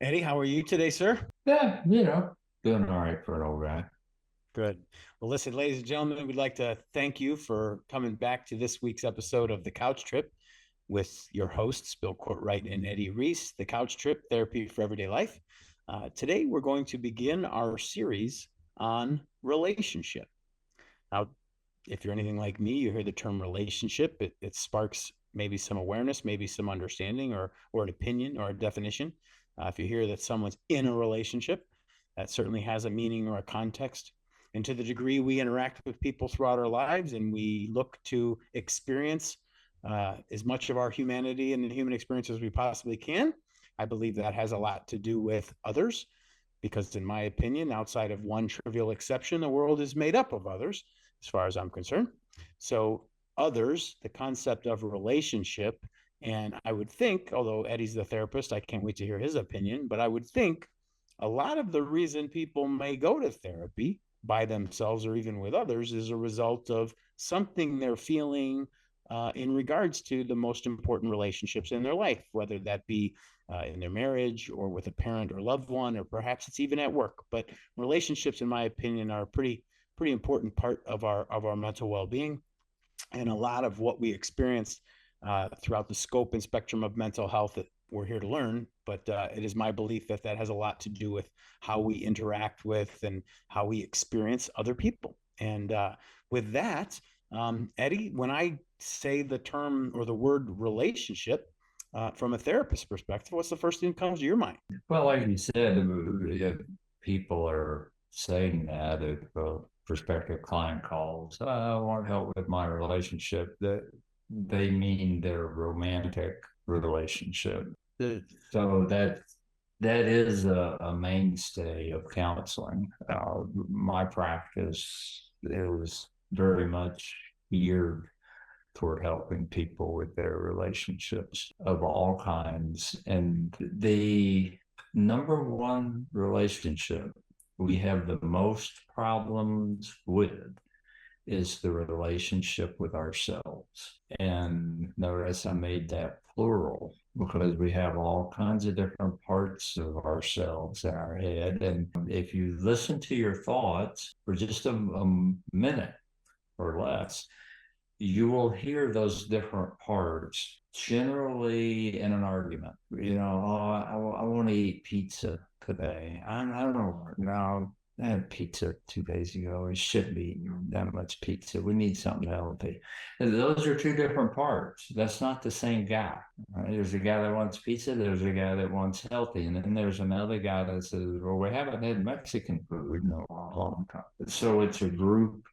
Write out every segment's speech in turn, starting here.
Eddie, how are you today, sir? Yeah, doing all right for an old guy. Good. Well, listen, ladies and gentlemen, we'd like to thank you for coming back to this week's episode of The Couch Trip with your hosts, Bill Courtright and Eddie Reece, The Couch Trip Therapy for Everyday Life. Today, we're going to begin our series on relationship. Now, if you're anything like me, you hear the term relationship, it sparks maybe some awareness, maybe some understanding or an opinion or a definition. If you hear that someone's in a relationship, that certainly has a meaning or a context. And to the degree we interact with people throughout our lives and we look to experience as much of our humanity and the human experience as we possibly can, I believe that has a lot to do with others because, in my opinion, outside of one trivial exception, the world is made up of others, as far as I'm concerned. So, others, the concept of a relationship, and I would think, although Eddie's the therapist, I can't wait to hear his opinion, but I would think a lot of the reason people may go to therapy by themselves or even with others is a result of something they're feeling in regards to the most important relationships in their life, whether that be in their marriage or with a parent or loved one, or perhaps it's even at work. But relationships, in my opinion, are a pretty important part of our mental well-being, and a lot of what we experience throughout the scope and spectrum of mental health that we're here to learn. But it is my belief that that has a lot to do with how we interact with and how we experience other people. And with that, Eddie, when I say the term or the word relationship, from a therapist perspective, what's the first thing that comes to your mind? Well, like you said, if people are saying that, if a prospective client calls, I want help with my relationship, that they mean their romantic relationship. So that is a mainstay of counseling. My practice is very much geared toward helping people with their relationships of all kinds. And the number one relationship we have the most problems with is the relationship with ourselves. And notice I made that plural because we have all kinds of different parts of ourselves in our head. And if you listen to your thoughts for just a minute or less, you will hear those different parts generally in an argument. I want to eat pizza today. I don't know. No, I had pizza 2 days ago. We shouldn't be eating that much pizza. We need something healthy. And those are two different parts. That's not the same guy. Right? There's a guy that wants pizza. There's a guy that wants healthy. And then there's another guy that says, well, we haven't had Mexican food in a long time. So it's a group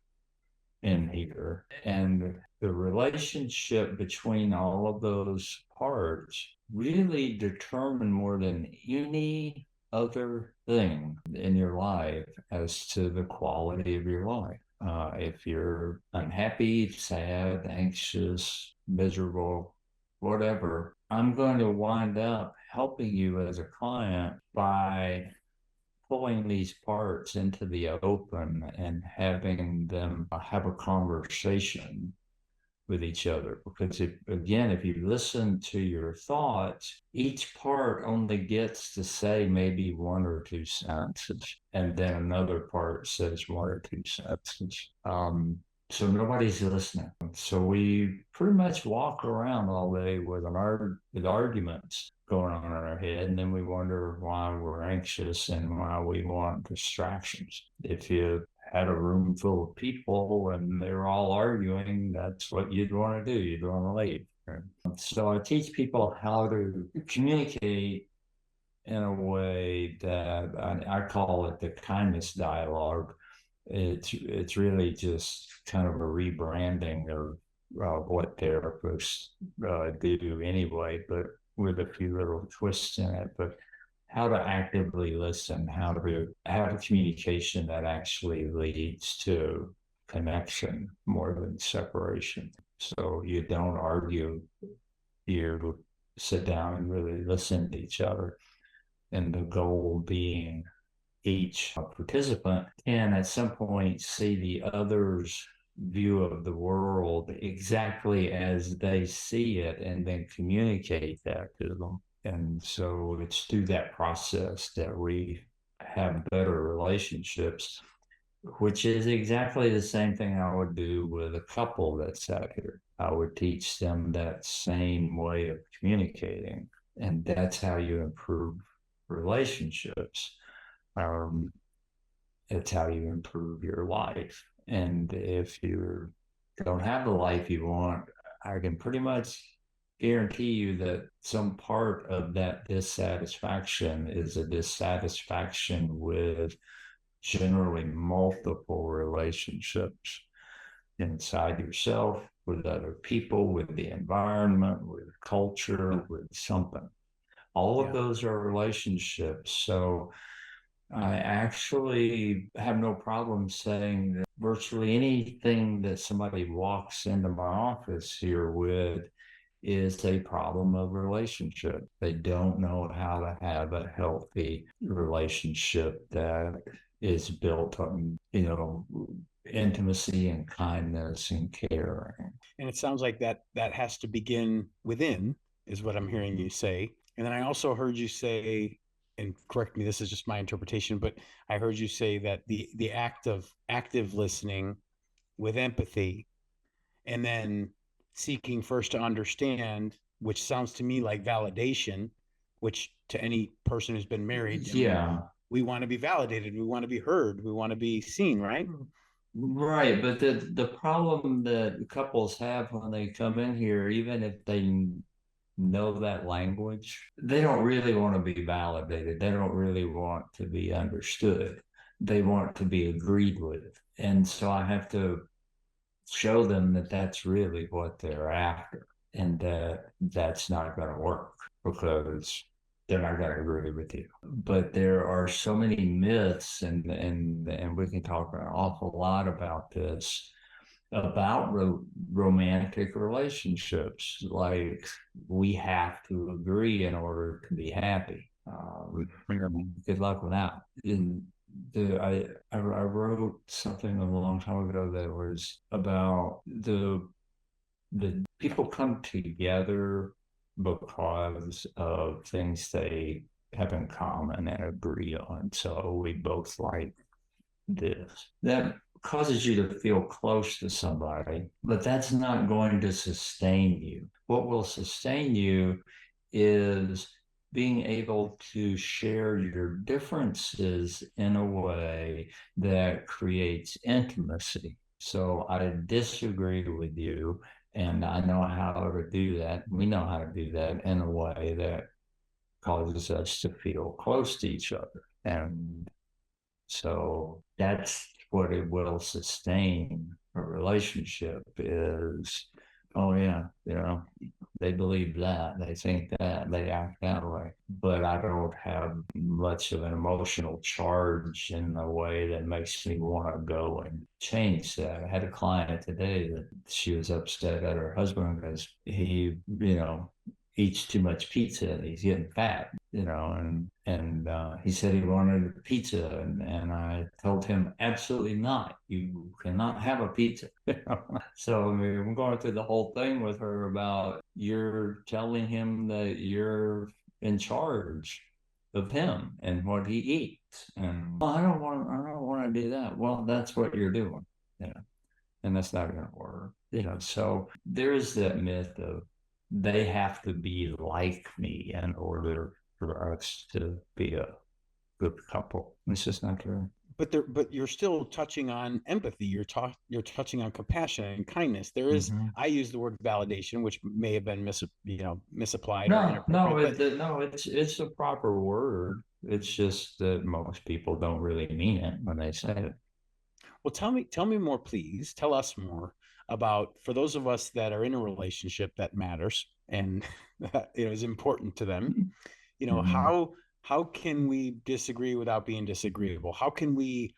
in here. And the relationship between all of those parts really determine more than any other thing in your life as to the quality of your life. If you're unhappy, sad, anxious, miserable, whatever, I'm going to wind up helping you as a client by pulling these parts into the open and having them have a conversation with each other. Because if you listen to your thoughts, each part only gets to say maybe one or two sentences, and then another part says one or two sentences. So nobody's listening. So we pretty much walk around all day with arguments going on in our head, and then we wonder why we're anxious and why we want distractions. If you had a room full of people and they're all arguing, that's what you'd want to do. You'd want to leave. So I teach people how to communicate in a way that I call it the kindness dialogue. It's really just kind of a rebranding of what therapists do anyway, but with a few little twists in it. But how to actively listen, how to have a communication that actually leads to connection more than separation. So you don't argue, you sit down and really listen to each other. And the goal being each participant can at some point see the other's view of the world exactly as they see it and then communicate that to them. And so it's through that process that we have better relationships, which is exactly the same thing I would do with a couple that's out here. I would teach them that same way of communicating, and that's how you improve relationships. Um, it's how you improve your life. And if you don't have the life you want, I can pretty much guarantee you that some part of that dissatisfaction is a dissatisfaction with generally multiple relationships inside yourself, with other people, with the environment, with culture, with something. All of Yeah. those are relationships. So I actually have no problem saying that virtually anything that somebody walks into my office here with is a problem of relationship. They don't know how to have a healthy relationship that is built on, intimacy and kindness and caring. And it sounds like that has to begin within, is what I'm hearing you say. And then I also heard you say, and correct me, this is just my interpretation, but I heard you say that the act of active listening with empathy, and then seeking first to understand, which sounds to me like validation, which to any person who's been married, I mean, Yeah, we want to be validated, we want to be heard, we want to be seen, right? right. But the problem that couples have when they come in here, even if they know that language, they don't really want to be validated. They don't really want to be understood. They want to be agreed with. And so I have to show them that that's really what they're after, and that that's not going to work because they're not going to agree with you. But there are so many myths, and we can talk an awful lot about this, about romantic relationships. Like, we have to agree in order to be happy. Good luck with that. And I wrote something a long time ago that was about the people come together because of things they have in common and agree on. So we both like this. That causes you to feel close to somebody, but that's not going to sustain you. What will sustain you is being able to share your differences in a way that creates intimacy. So I disagree with you, and I know how to do that. We know how to do that in a way that causes us to feel close to each other. And so that's what it will sustain a relationship is, oh yeah, they believe that, they think that, they act that way. But I don't have much of an emotional charge in a way that makes me want to go and change that. I had a client today that she was upset at her husband because he, eats too much pizza. He's getting fat, and he said he wanted a pizza, and I told him absolutely not. You cannot have a pizza. So I mean, I'm going through the whole thing with her about you're telling him that you're in charge of him and what he eats, and well, I don't want to do that. Well, that's what you're doing, and that's not going to work. So there's that myth of they have to be like me in order for us to be a good couple. It's just not true. But you're still touching on empathy, you're touching on compassion and kindness. There is, Mm-hmm. I use the word validation, which may have been misapplied or No, no, inappropriate, but it's a proper word. It's just that most people don't really mean it when they say it. well, tell me more, please. Tell us more about, for those of us that are in a relationship that matters and that is important to them. Mm-hmm. How can we disagree without being disagreeable? How can we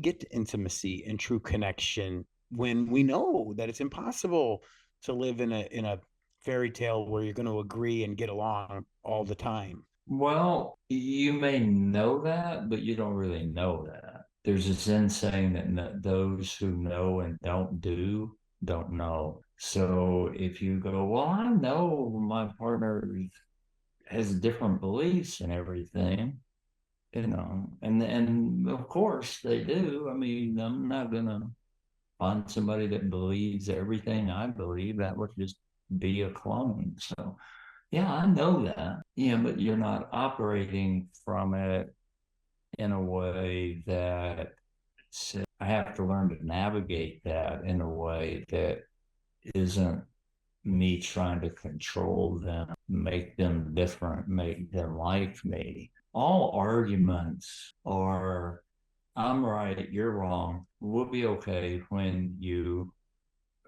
get to intimacy and true connection when we know that it's impossible to live in a fairy tale where you're going to agree and get along all the time? Well, you may know that, but you don't really know that. There's a Zen saying that those who know and don't do don't know. So if you go, well, I know my partner has different beliefs and everything, and of course they do. I mean, I'm not gonna find somebody that believes everything I believe. That would just be a clone. So yeah, I know that. Yeah, but you're not operating from it in a way that I have to learn to navigate that in a way that isn't me trying to control them, make them different, make them like me. All arguments are I'm right, you're wrong. We'll be okay when you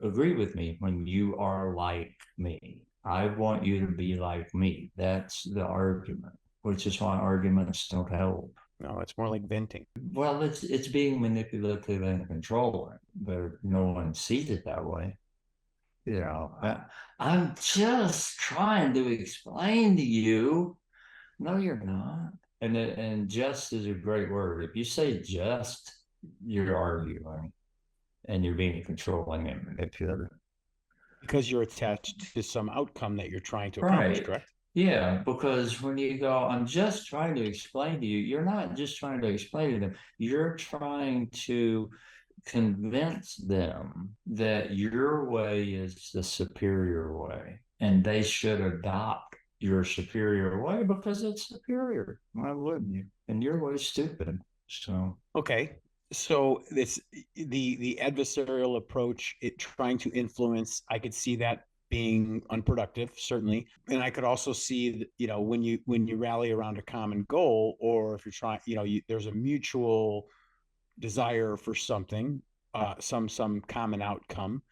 agree with me, when you are like me. I want you to be like me. That's the argument, which is why arguments don't help. No, it's more like venting. Well, it's being manipulative and controlling, but no one sees it that way. I'm just trying to explain to you. No, you're not. And just is a great word. If you say just, you're arguing and you're being controlling and manipulative. Because you're attached to some outcome that you're trying to accomplish, Right. correct? Yeah, because when you go, I'm just trying to explain to you, you're not just trying to explain to them, you're trying to convince them that your way is the superior way and they should adopt your superior way because it's superior. Why wouldn't you? And your way is stupid. So Okay. So it's the adversarial approach, it trying to influence, I could see that being unproductive, certainly. And I could also see, when you rally around a common goal, or if you're trying, there's a mutual desire for something, some common outcome,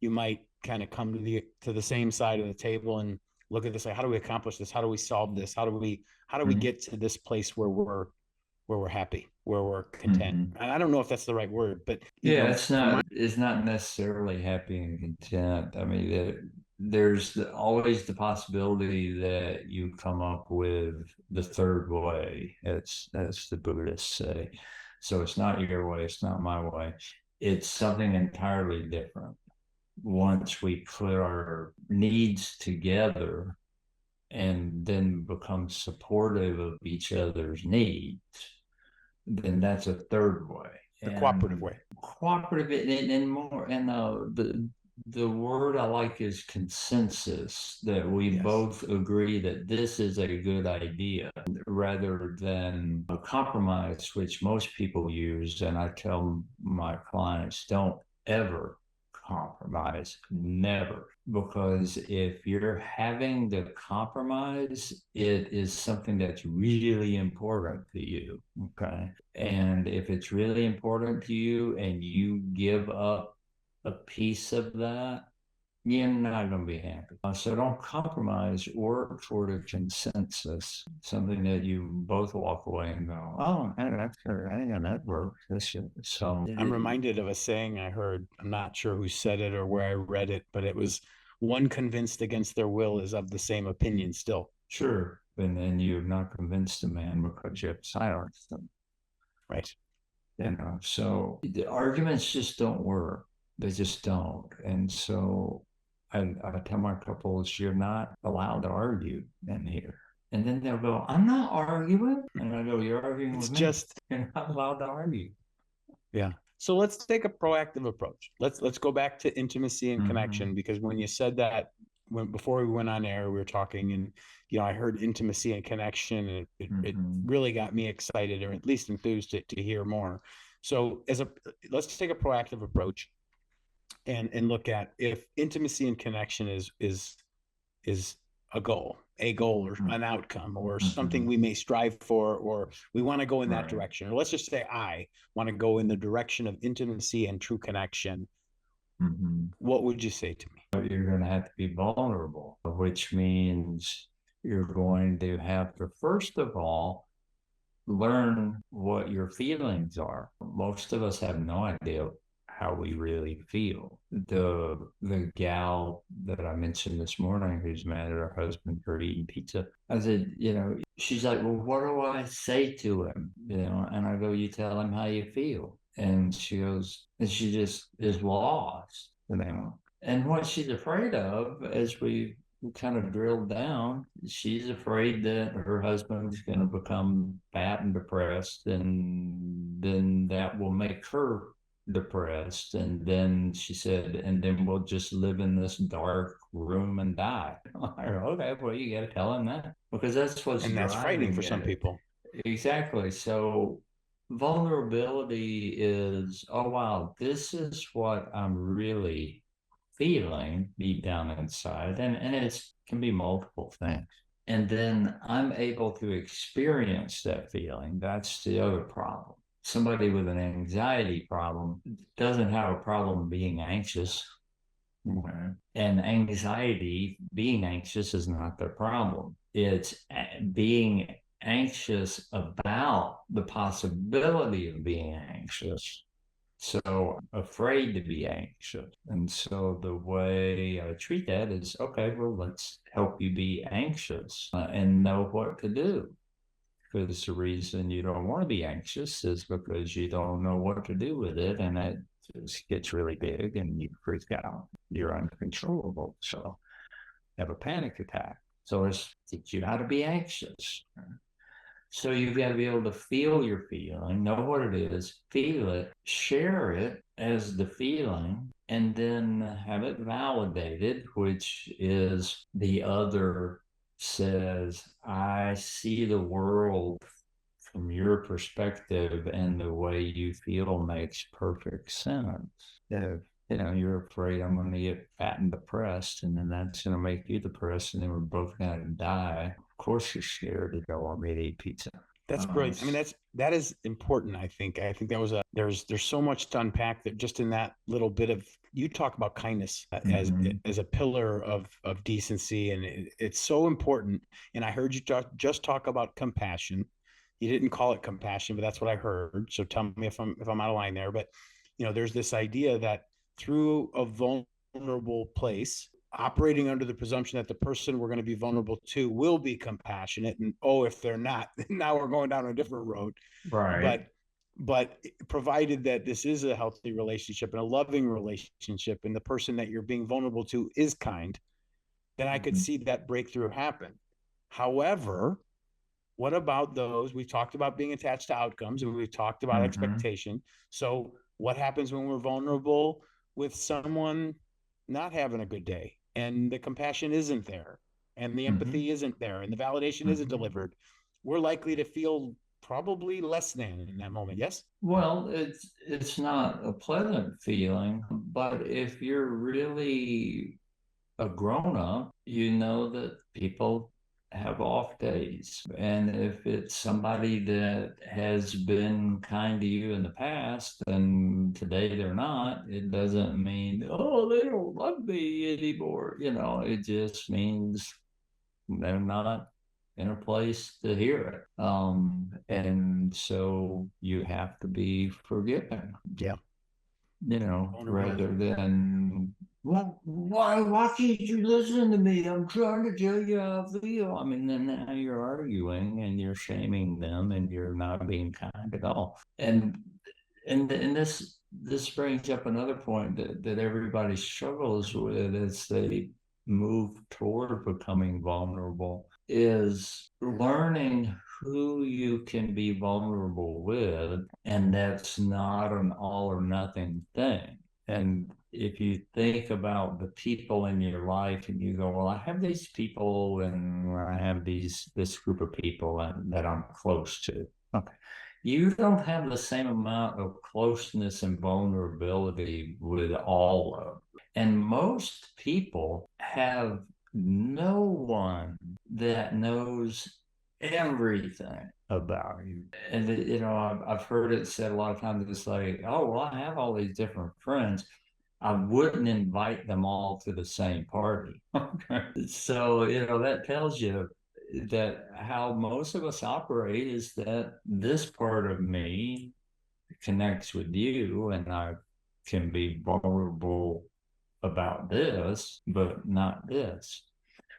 you might kind of come to the same side of the table and look at this, like, how do we accomplish this? How do we solve this? How do we mm-hmm. get to this place where we're happy, where we're content? Mm-hmm. And I don't know if that's the right word, but Yeah, from my it's not necessarily happy and content. I mean, there's always the possibility that you come up with the third way. That's the Buddhists say. So it's not your way, it's not my way. It's something entirely different. Once we put our needs together and then become supportive of each other's needs, then that's a third way. the cooperative And way. cooperative and more and the word I like is consensus, that we Yes. both agree that this is a good idea rather than a compromise, which most people use. And I tell my clients, don't ever compromise, never, because if you're having to compromise, it is something that's really important to you. Okay. And if it's really important to you and you give up a piece of that, you're not going to be happy. So don't compromise, work toward a consensus, something that you both walk away and go, oh, that's good. I think that works. So I'm reminded of a saying I heard. I'm not sure who said it or where I read it, but it was, one convinced against their will is of the same opinion still. sure. And then you've not convinced a man because you have silenced them. Right. So the arguments just don't work. They just don't. And so I tell my couples, you're not allowed to argue in here. And then they'll go, I'm not arguing. And I go, you're arguing It's with me. just, You're not allowed to argue. yeah. So let's take a proactive approach. Let's go back to intimacy and connection, because when you said that, before we went on air, we were talking, and I heard intimacy and connection, and it really got me excited, or at least enthused to hear more. So let's take a proactive approach and look at, if intimacy and connection is a goal or an outcome, or something we may strive for, or we want to go in that direction, or let's just say I want to go in the direction of intimacy and true connection. What would you say to me? You're going to have to be vulnerable, which means you're going to have to, first of all, learn what your feelings are. Most of us have no idea how we really feel. The gal that I mentioned this morning, who's mad at her husband for eating pizza, I said, she's like, well, what do I say to him? And I go, you tell him how you feel. And she goes, and she just is lost. And what she's afraid of, as we kind of drilled down, she's afraid that her husband's going to become fat and depressed, and then that will make her depressed. And then she said, and then we'll just live in this dark room and die. Okay, well, you got to tell him that because that's what's And that's frightening for driving some it. people. Exactly. So vulnerability is, oh, wow, this is what I'm really feeling deep down inside. And it's can be multiple things. And then I'm able to experience that feeling. That's the other problem. Somebody with an anxiety problem doesn't have a problem being anxious. Okay. And anxiety, being anxious is not their problem. It's being anxious about the possibility of being anxious. So afraid to be anxious. And so the way I treat that is okay, well, let's help you be anxious and know what to do. Because the reason you don't want to be anxious is because you don't know what to do with it. And it just gets really big and you freak out. You're uncontrollable. So have a panic attack. So it's teach you how to be anxious. So you've got to be able to feel your feeling, know what it is, feel it, share it as the feeling, and then have it validated, which is the other says, I see the world from your perspective, and the way you feel makes perfect sense. If you're afraid I'm going to get fat and depressed, and then that's going to make you depressed, and then we're both going to die. Of course, you're scared to go on me to eat pizza. That's brilliant. I mean, that is important. I think that was there's so much to unpack that just in that little bit of you talk about kindness as a pillar of decency, and it's so important. And I heard you just talk about compassion. You didn't call it compassion, but that's what I heard. So tell me if I'm out of line there. But there's this idea that through a vulnerable place, operating under the presumption that the person we're going to be vulnerable to will be compassionate, and if they're not, now we're going down a different road. Right. But provided that this is a healthy relationship and a loving relationship, and the person that you're being vulnerable to is kind, then I could see that breakthrough happen. However, what about those? We've talked about being attached to outcomes, and we've talked about expectation. So what happens when we're vulnerable with someone not having a good day, and the compassion isn't there, and the empathy isn't there, and the validation isn't delivered? We're likely to feel probably less than in that moment. Yes. Well, it's not a pleasant feeling, but if you're really a grown up, you know that people have off days. And if it's somebody that has been kind to you in the past and today they're not, it doesn't mean, oh, they don't love me anymore. It just means they're not in a place to hear it. And so you have to be forgiving. Yeah. Rather than, well, why can't you listen to me? I'm trying to tell you how I feel. I mean, then now you're arguing and you're shaming them and you're not being kind at all. And this brings up another point that everybody struggles with as they move toward becoming vulnerable is learning who you can be vulnerable with, and that's not an all or nothing thing. And if you think about the people in your life and you go, well, I have these people and I have this group of people that I'm close to. Okay. You don't have the same amount of closeness and vulnerability with all of them. And most people have no one that knows everything about you. And I've heard it said a lot of times. It's like, oh, well, I have all these different friends. I wouldn't invite them all to the same party. So that tells you that how most of us operate is that this part of me connects with you, and I can be vulnerable about this, but not this,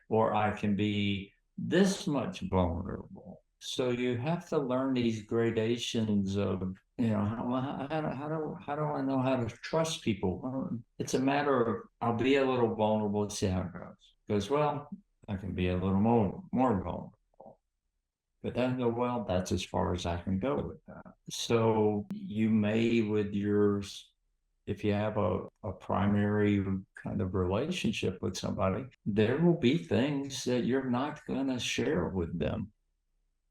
or I can be this much vulnerable. So you have to learn these gradations of, how do I know how to trust people? Well, it's a matter of I'll be a little vulnerable, see how it goes. goes, well, I can be a little more vulnerable. But then go, well, that's as far as I can go with that. So you may, with yours, if you have a primary kind of relationship with somebody, there will be things that you're not going to share with them,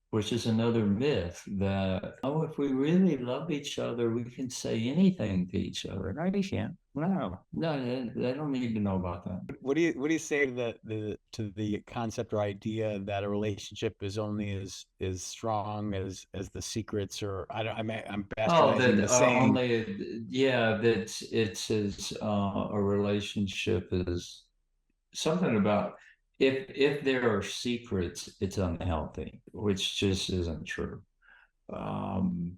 which is another myth that, oh, if we really love each other, we can say anything to each other. No, you can't. No, they don't need to know about that. What do you say to the concept or idea that a relationship is only as strong as the secrets, or I'm Oh, bastardizing that the saying. only, yeah, that it's as a relationship is something about if there are secrets, it's unhealthy, which just isn't true. Um,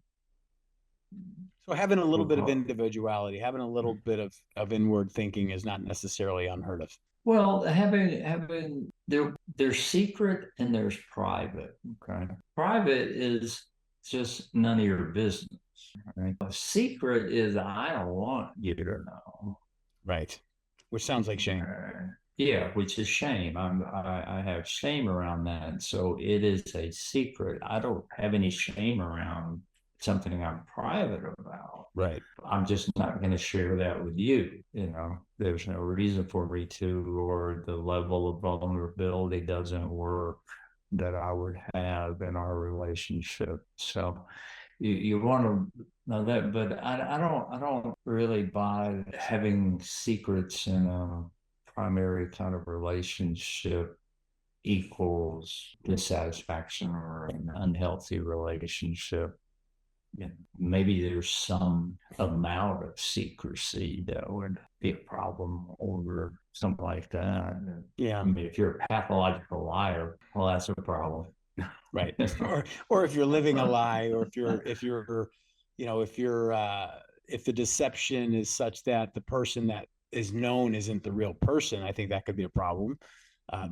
So having a little bit of because, individuality, having a little bit of inward thinking is not necessarily unheard of. well, having there's secret and there's private. Okay, private is just none of your business. Right? A secret is I don't want you to know. Right. Which sounds like shame. Yeah, which is shame. I have shame around that. So it is a secret. I don't have any shame around something I'm private about. Right. I'm just not going to share that with you. You know, there's no reason for me to, or the level of vulnerability doesn't work that I would have in our relationship. So you want to know that, but I don't really buy having secrets in a primary kind of relationship equals dissatisfaction or an unhealthy relationship. Yeah, maybe there's some amount of secrecy that would be a problem or something like that. Yeah. I mean, if you're a pathological liar, well, that's a problem. Right. Or if you're living a lie, or if you're if the deception is such that the person that is known isn't the real person, I think that could be a problem.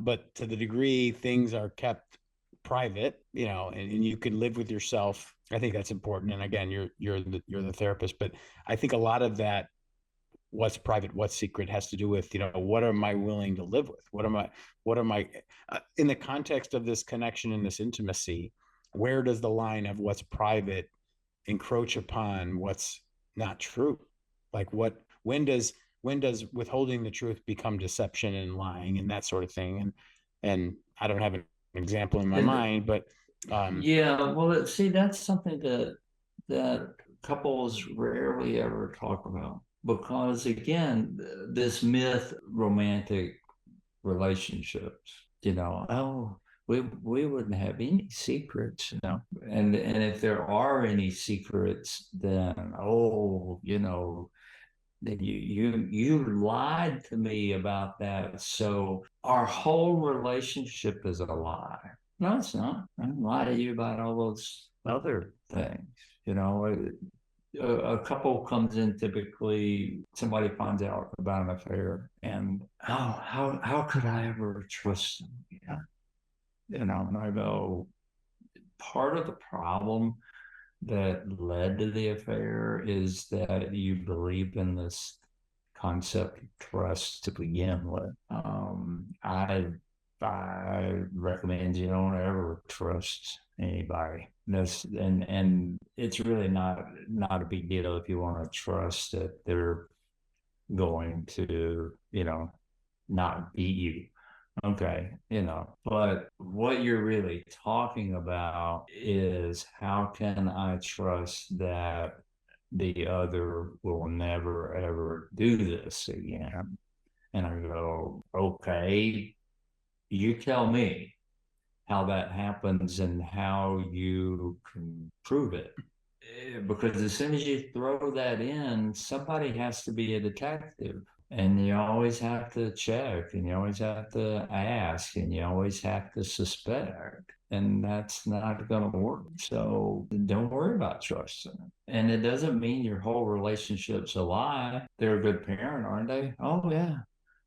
But to the degree things are kept private, and you can live with yourself, I think that's important. And again, you're the therapist, but I think a lot of that, what's private, what's secret, has to do with, what am I willing to live with? What am I in the context of this connection and this intimacy, where does the line of what's private encroach upon what's not true? Like when does withholding the truth become deception and lying and that sort of thing? And I don't have an example in my And mind, but yeah, well, see, that's something that couples rarely ever talk about because, again, this myth, romantic relationships, oh, we wouldn't have any secrets, and if there are any secrets, then oh, then you lied to me about that. So our whole relationship is a lie. No, it's not. I didn't lie to you about all those other things. You know, a couple comes in, typically somebody finds out about an affair, and oh, how could I ever trust them? And I go, part of the problem that led to the affair is that you believe in this concept of trust to begin with. I recommend you don't ever trust anybody. And it's really not a big deal if you want to trust that they're going to not beat you. Okay, but what you're really talking about is how can I trust that the other will never ever do this again? And I go, okay, you tell me how that happens and how you can prove it. Because as soon as you throw that in, somebody has to be a detective. And you always have to check and you always have to ask and you always have to suspect. And that's not going to work. So don't worry about trusting them. And it doesn't mean your whole relationship's a lie. They're a good parent, aren't they? Oh, yeah.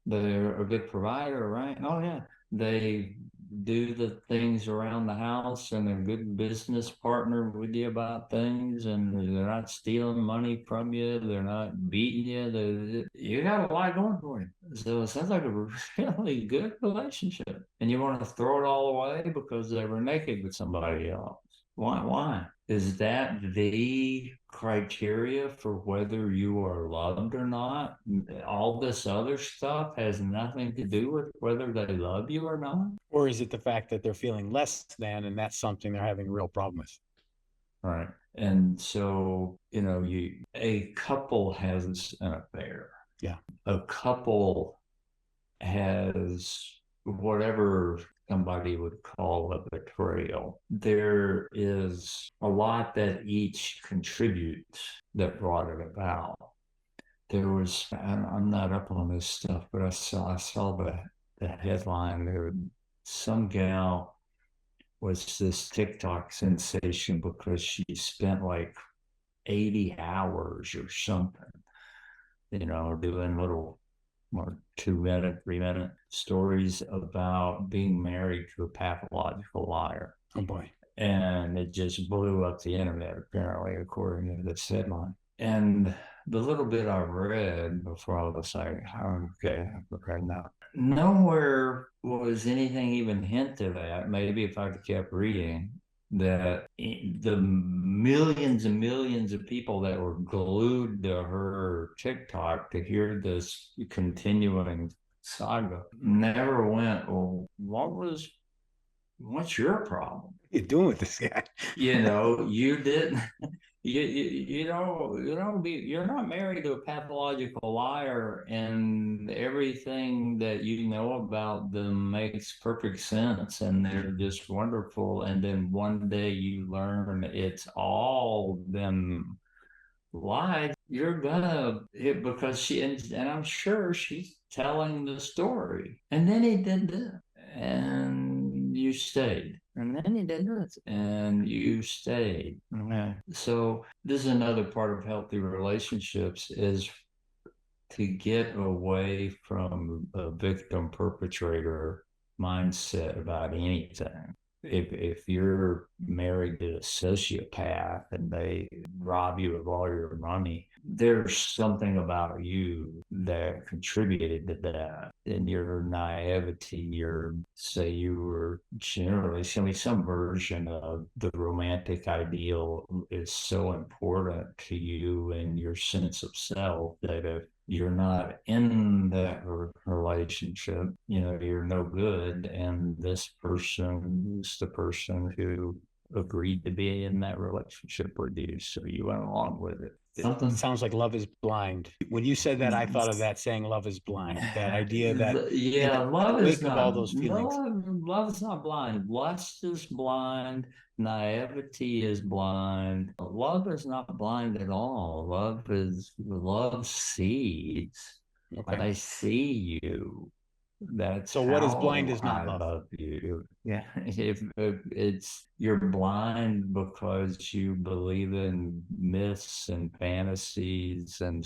They're a good provider, right? Oh, yeah. They do the things around the house and a good business partner with you about things, and they're not stealing money from you, they're not beating you, you got a lot going for you. So it sounds like a really good relationship. And you want to throw it all away because they were naked with somebody else. Why? Is that the criteria for whether you are loved or not? All this other stuff has nothing to do with whether they love you or not. Or is it the fact that they're feeling less than, and that's something they're having a real problem with? Right. And so, a couple has an affair. Yeah. A couple has whatever somebody would call a betrayal. There is a lot that each contributes that brought it about. There was, I'm not up on this stuff, but I saw the headline. There, some gal was this TikTok sensation because she spent like 80 hours or something, doing little or 2 minute, 3 minute stories about being married to a pathological liar. Oh boy. And it just blew up the internet, apparently, according to this headline. And the little bit I read before I was like, oh, okay, okay, now. Nowhere was anything even hinted at. Maybe if I kept reading, that the millions and millions of people that were glued to her TikTok to hear this continuing saga never went, well, what's your problem? What are you doing with this guy? You didn't. You're not married to a pathological liar, and everything that you know about them makes perfect sense, and they're just wonderful. And then one day you learn it's all them lies. You're gonna it because and I'm sure she's telling the story. And then he did this, and you stayed. And then he did this, and you stayed. Okay. So this is another part of healthy relationships is to get away from a victim perpetrator mindset about anything. If you're married to a sociopath and they rob you of all your money, there's something about you that contributed to that. And your naivety, you were generally some version of the romantic ideal is so important to you and your sense of self that if you're not in that relationship, you're no good. And this person is the person who agreed to be in that relationship with you. So you went along with it. It sounds like Love is Blind. When you said that, I thought of that saying Love is Blind. That idea that yeah, love the is wake of all not those feelings. love is not blind. Lust is blind. Naivety is blind. Love is not blind at all. Love sees. Okay. I see you. That's so what is blind how is not I love. love you. Yeah, if it's you're blind because you believe in myths and fantasies and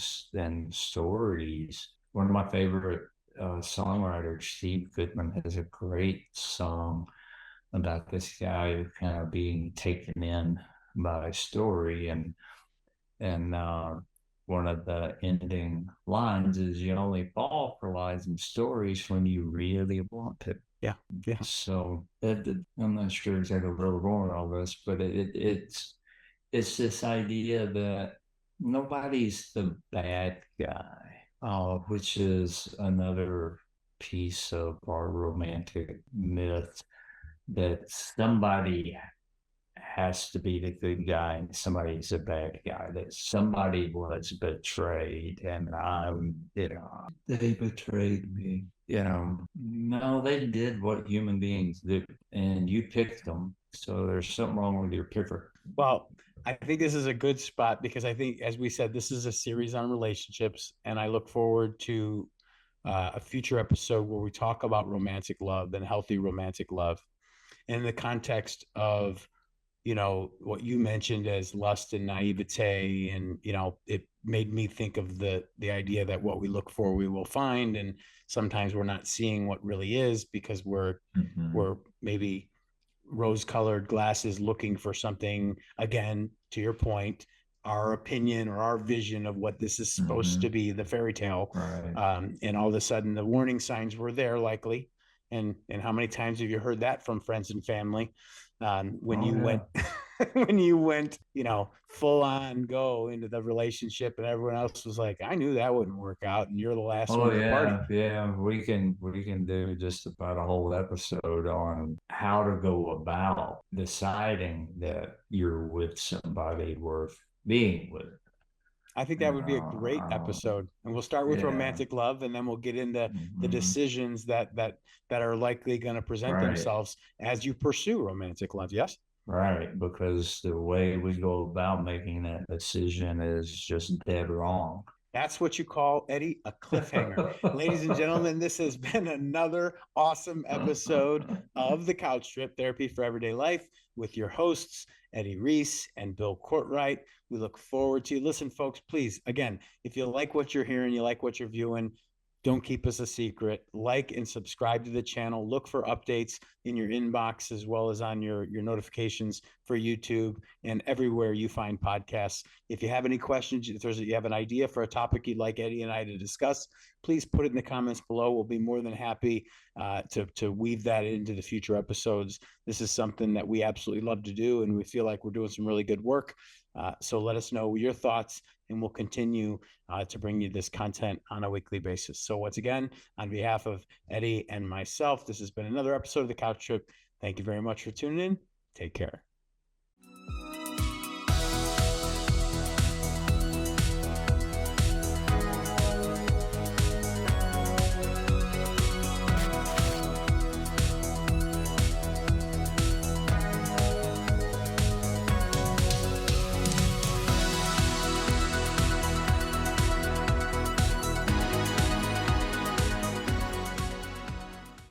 stories. One of my favorite songwriters, Steve Goodman, has a great song about this guy kind of being taken in by a story, and one of the ending lines is you only fall for lies and stories when you really want to. Yeah. Yeah. So I'm not sure exactly where we're going with all this, but it's this idea that nobody's the bad guy, which is another piece of our romantic myth that somebody has to be the good guy and somebody's a bad guy, that somebody was betrayed and they betrayed me. No, they did what human beings do and you picked them. So there's something wrong with your picker. Well, I think this is a good spot because I think, as we said, this is a series on relationships, and I look forward to a future episode where we talk about romantic love and healthy romantic love in the context of what you mentioned as lust and naivete, and it made me think of the idea that what we look for we will find, and sometimes we're not seeing what really is because we're maybe rose-colored glasses looking for something, again, to your point, our opinion or our vision of what this is supposed to be, the fairy tale. Right. And all of a sudden the warning signs were there, likely. And how many times have you heard that from friends and family, when Oh you yeah. went when you went, full on go into the relationship, and everyone else was like, I knew that wouldn't work out, and you're the last Oh one at the party. yeah, yeah. We can do just about a whole episode on how to go about deciding that you're with somebody worth being with. I think that You would be a great know, episode, and we'll start with yeah. romantic love, and then we'll get into the Mhm. decisions that are likely going to present Right, themselves as you pursue romantic love. Yes. right. Because the way we go about making that decision is just dead wrong. That's what you call, Eddie, a cliffhanger. Ladies and gentlemen, this has been another awesome episode of the Couch Trip, Therapy for Everyday Life, with your hosts, Eddie Reece and Bill Courtright. We look forward to you. Listen, folks, please, again, if you like what you're hearing, you like what you're viewing, don't keep us a secret. Like and subscribe to the channel. Look for updates in your inbox as well as on your notifications for YouTube and everywhere you find podcasts. If you have any questions, if you have an idea for a topic you'd like Eddie and I to discuss, please put it in the comments below. We'll be more than happy to weave that into the future episodes. This is something that we absolutely love to do, and we feel like we're doing some really good work. So let us know your thoughts, and we'll continue to bring you this content on a weekly basis. So once again, on behalf of Eddie and myself, this has been another episode of the Couch Trip. Thank you very much for tuning in. Take care.